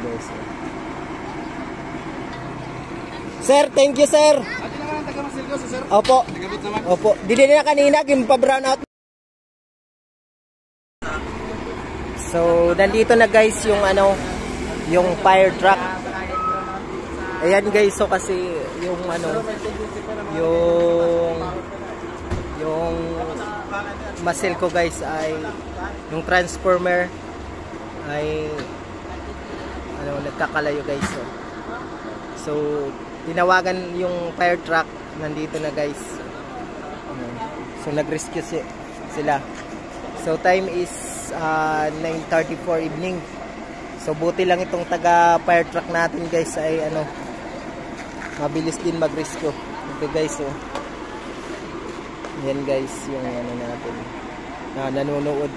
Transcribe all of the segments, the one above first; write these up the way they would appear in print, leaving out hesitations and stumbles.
guys. Sir, thank you sir. Ati naman ang taga-Masilgo sa sir? Opo. Tagabit naman. Opo. Dili na kanina, pa-brown out. So, nandito na guys yung ano, yung fire truck. Ayan guys, so kasi yung ano, yung muscle ko guys ay yung transformer ay ano, nagkakalayo guys. So tinawagan yung fire truck, nandito na guys. So nag-rescue sila. So time is 9:34 evening. So buti lang itong taga fire truck natin guys ay ano, mabilis din mag-rescue. Okay guys, so yan guys yung ano natin na nanonood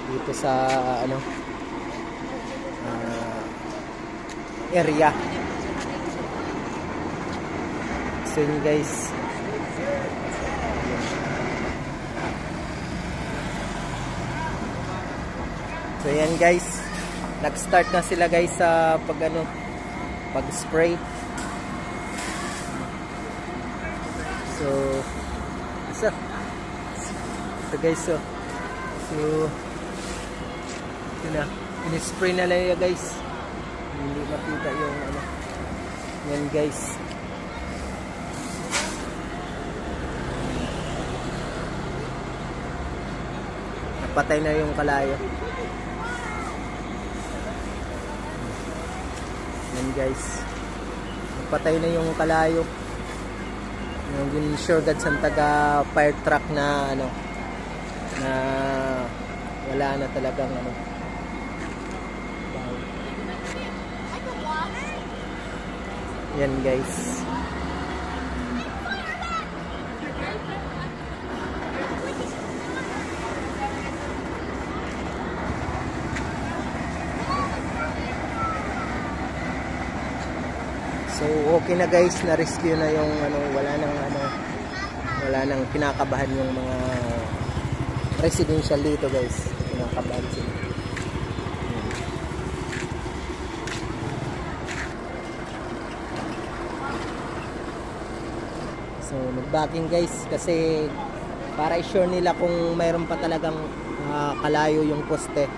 dito sa ano area. So yun guys. So yan guys, nag-start na sila guys sa pag-spray. So ito guys, so ito na, in-spray na lang guys. Hindi makita yung ano. Yan guys. Napatay na yung kalayo. Yan guys. Napatay na yung kalayo. Yung sure God sa taga fire truck na ano, na wala na talagang ano. Yan guys. So okay na guys, na-rescue na yung ano, wala nang kinakabahan yung mga residential dito guys. Kinakabahan sila. So nag-backing guys kasi para i-sure nila kung mayroon pa talagang kalayo yung poste.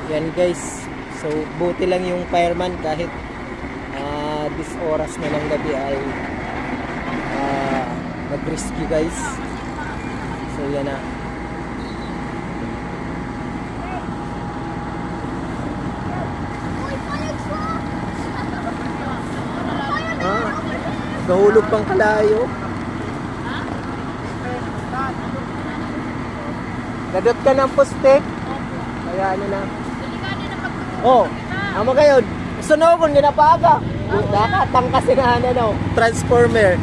Yan guys, so buti lang yung fireman kahit this oras na ng gabi ay nag-rescue guys. So yan na. Nahulog pang kalayo. Gadot ka ng poste. Kaya ano na. Oh, amo kayo. Sunogon nga napaga. Nakatang kasi na ano, transformer.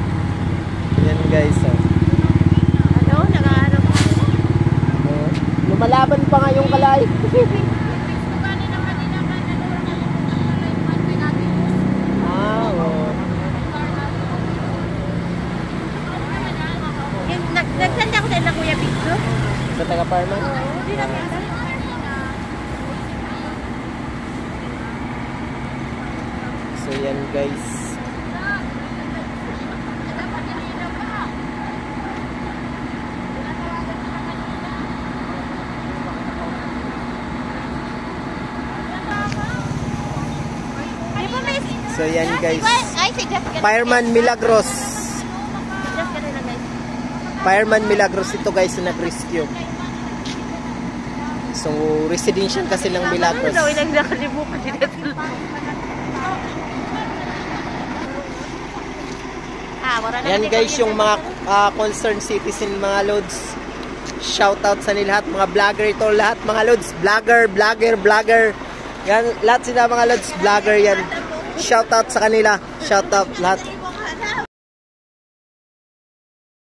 Yan guys. Ano, nakaharap. Lumalaban pa nga yung kalay. Nagsanda ko din na Kuya Bigso. Sa taga-fireman? Hindi na kita. So yan guys. So yan guys. Fireman Milagros. Fireman Milagros ito guys na nag-rescue. So residential kasi ng Milagros. Yan guys yung mga concerned citizen, mga loads. Shout out sa nila lahat, mga vlogger ito lahat, mga loads, vlogger. Yan lahat sila mga loads, vlogger yan. Shout out sa kanila. Shout out lahat.